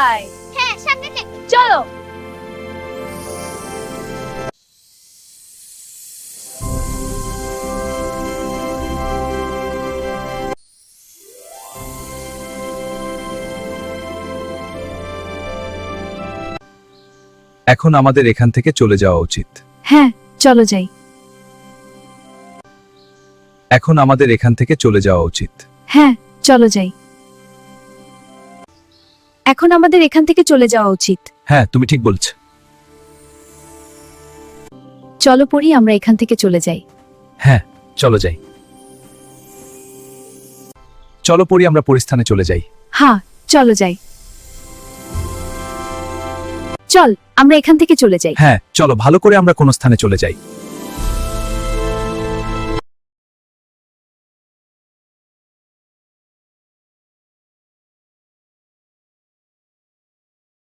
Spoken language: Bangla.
যাই। হ্যাঁ, সামনে থেকে। চলো। এখন আমাদের এখান থেকে চলে যাওয়া উচিত। হ্যাঁ, চলো যাই। এখন আমাদের এখান থেকে চলে যাওয়া উচিত। হ্যাঁ, চলো যাই। এখন আমাদের এখান থেকে চলে যাওয়া উচিত। হ্যাঁ, তুমি ঠিক বলছ। চলো পরি, আমরা এখান থেকে চলে যাই। হ্যাঁ, চলো যাই। চলো পরি, আমরা পরিস্থানে চলে যাই। হ্যাঁ, চলো যাই। চল, আমরা এখান থেকে চলে যাই। হ্যাঁ, চলো ভালো করে আমরা কোন স্থানে চলে যাই।